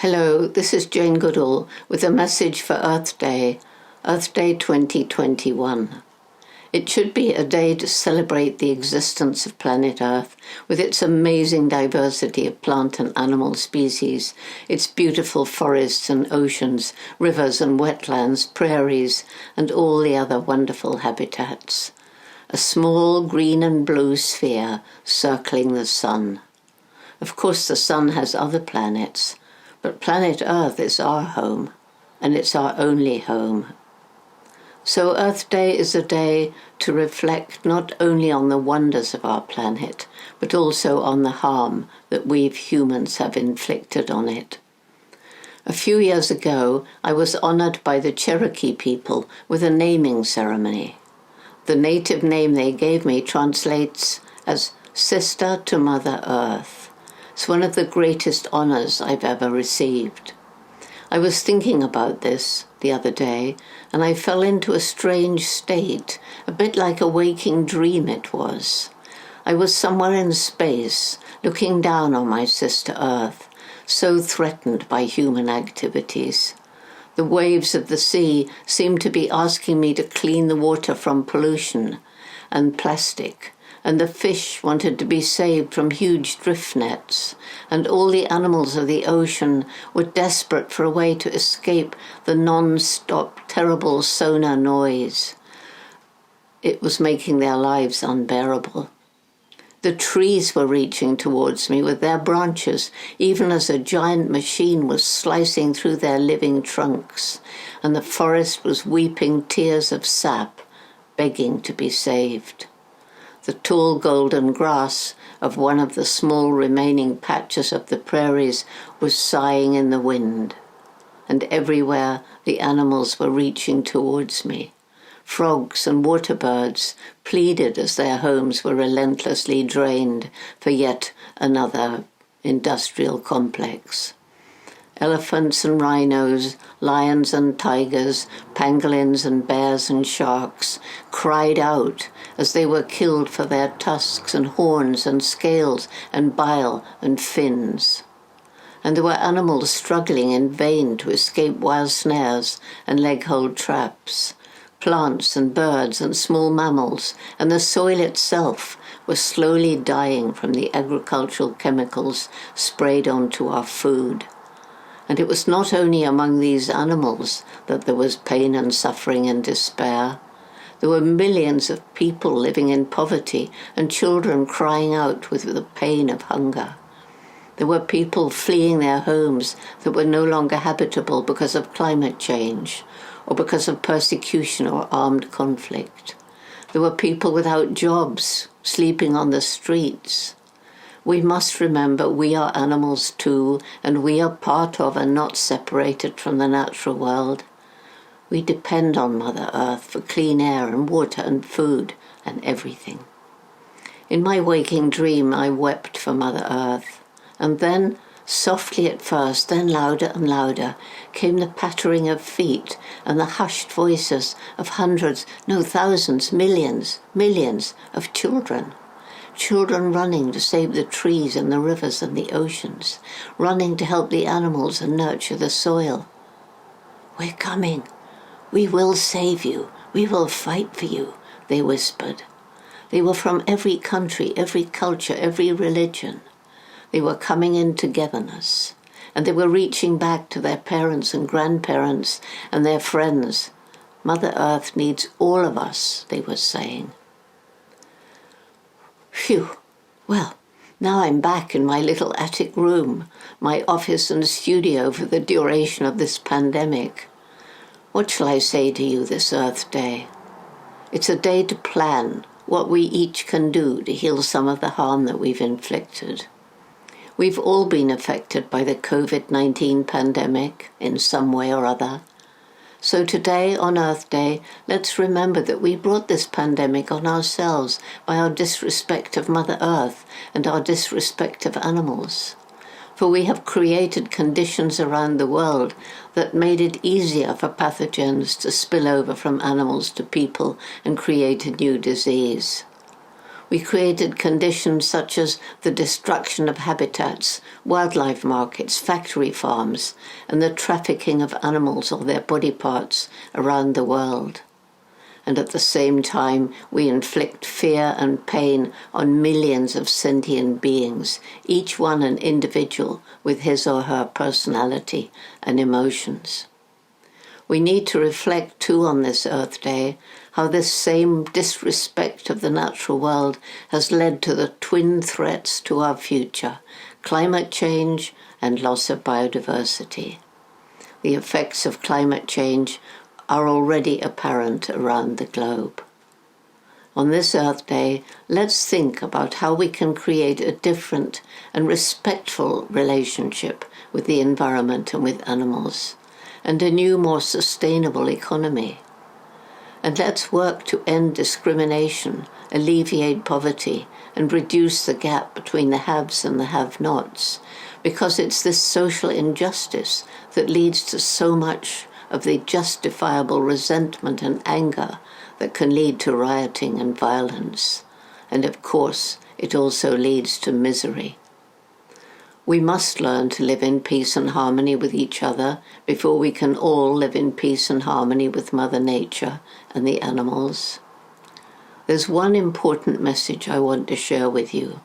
Hello, this is Jane Goodall with a message for Earth Day 2021. It should be a day to celebrate the existence of planet Earth with its amazing diversity of plant and animal species, its beautiful forests and oceans, rivers and wetlands, prairies, and all the other wonderful habitats. A small green and blue sphere circling the sun. Of course, the sun has other planets, but planet Earth is our home, and it's our only home. So Earth Day is a day to reflect not only on the wonders of our planet, but also on the harm that we humans have inflicted on it. A few years ago, I was honored by the Cherokee people with a naming ceremony. The native name they gave me translates as Sister to Mother Earth. It's one of the greatest honors I've ever received. I was thinking about this the other day, and I fell into a strange state, a bit like a waking dream it was. I was somewhere in space, looking down on my sister Earth, so threatened by human activities. The waves of the sea seemed to be asking me to clean the water from pollution and plastic, and the fish wanted to be saved from huge drift nets, and all the animals of the ocean were desperate for a way to escape the non-stop terrible sonar noise. It was making their lives unbearable. The trees were reaching towards me with their branches, even as a giant machine was slicing through their living trunks, and the forest was weeping tears of sap, begging to be saved. The tall golden grass of one of the small remaining patches of the prairies was sighing in the wind, and everywhere the animals were reaching towards me. Frogs and water birds pleaded as their homes were relentlessly drained for yet another industrial complex. Elephants and rhinos, lions and tigers, pangolins and bears and sharks cried out as they were killed for their tusks and horns and scales and bile and fins. And there were animals struggling in vain to escape wild snares and leg-hold traps. Plants and birds and small mammals and the soil itself were slowly dying from the agricultural chemicals sprayed onto our food. And it was not only among these animals that there was pain and suffering and despair. There were millions of people living in poverty and children crying out with the pain of hunger. There were people fleeing their homes that were no longer habitable because of climate change or because of persecution or armed conflict. There were people without jobs, sleeping on the streets. We must remember we are animals too, and we are part of and not separated from the natural world. We depend on Mother Earth for clean air and water and food and everything. In my waking dream, I wept for Mother Earth, and then, softly at first, then louder and louder, came the pattering of feet and the hushed voices of hundreds, no thousands, millions of children. Children running to save the trees and the rivers and the oceans, running to help the animals and nurture the soil. "We're coming. We will save you. We will fight for you," they whispered. They were from every country, every culture, every religion. They were coming in togetherness, and they were reaching back to their parents and grandparents and their friends. Mother Earth needs all of us, they were saying. Phew. Well, now I'm back in my little attic room, my office and studio for the duration of this pandemic. What shall I say to you this Earth Day? It's a day to plan what we each can do to heal some of the harm that we've inflicted. We've all been affected by the COVID-19 pandemic in some way or other. So today, on Earth Day, let's remember that we brought this pandemic on ourselves by our disrespect of Mother Earth and our disrespect of animals. For we have created conditions around the world that made it easier for pathogens to spill over from animals to people and create a new disease. We created conditions such as the destruction of habitats, wildlife markets, factory farms, and the trafficking of animals or their body parts around the world. And at the same time, we inflict fear and pain on millions of sentient beings, each one an individual with his or her personality and emotions. We need to reflect too on this Earth Day how this same disrespect of the natural world has led to the twin threats to our future: climate change and loss of biodiversity. The effects of climate change are already apparent around the globe. On this Earth Day, let's think about how we can create a different and respectful relationship with the environment and with animals, and a new, more sustainable economy. And let's work to end discrimination, alleviate poverty, and reduce the gap between the haves and the have-nots, because it's this social injustice that leads to so much of the justifiable resentment and anger that can lead to rioting and violence. And of course, it also leads to misery. We must learn to live in peace and harmony with each other before we can all live in peace and harmony with Mother Nature and the animals. There's one important message I want to share with you.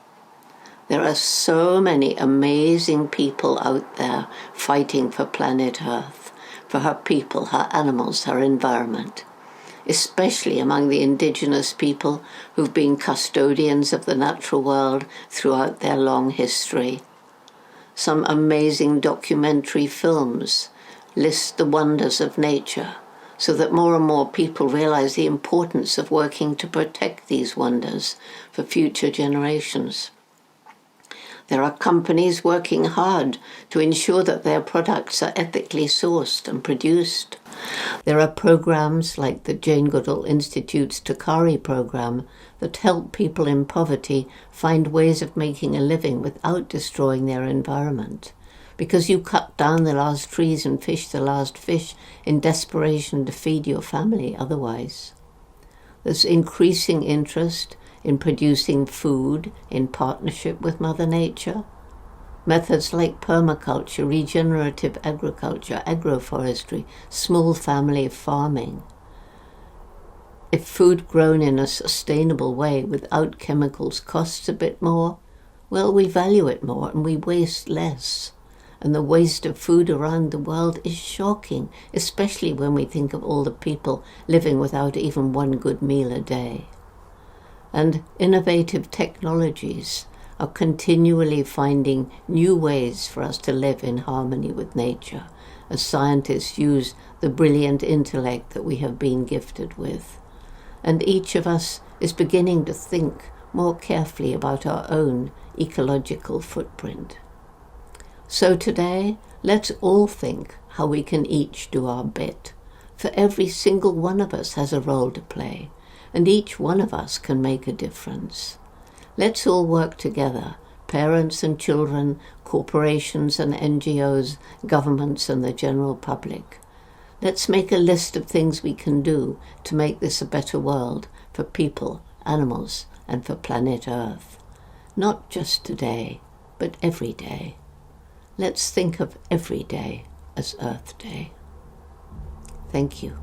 There are so many amazing people out there fighting for planet Earth, for her people, her animals, her environment, especially among the indigenous people who've been custodians of the natural world throughout their long history. Some amazing documentary films list the wonders of nature so that more and more people realize the importance of working to protect these wonders for future generations. There are companies working hard to ensure that their products are ethically sourced and produced. There are programs like the Jane Goodall Institute's Takari program that help people in poverty find ways of making a living without destroying their environment, because you cut down the last trees and fish the last fish in desperation to feed your family otherwise. There's increasing interest in producing food in partnership with Mother Nature. Methods like permaculture, regenerative agriculture, agroforestry, small family farming. If food grown in a sustainable way without chemicals costs a bit more, well, we value it more and we waste less. And the waste of food around the world is shocking, especially when we think of all the people living without even one good meal a day. And innovative technologies are continually finding new ways for us to live in harmony with nature, as scientists use the brilliant intellect that we have been gifted with. And each of us is beginning to think more carefully about our own ecological footprint. So today, let's all think how we can each do our bit, for every single one of us has a role to play, and each one of us can make a difference. Let's all work together, parents and children, corporations and NGOs, governments and the general public. Let's make a list of things we can do to make this a better world for people, animals, and for planet Earth. Not just today, but every day. Let's think of every day as Earth Day. Thank you.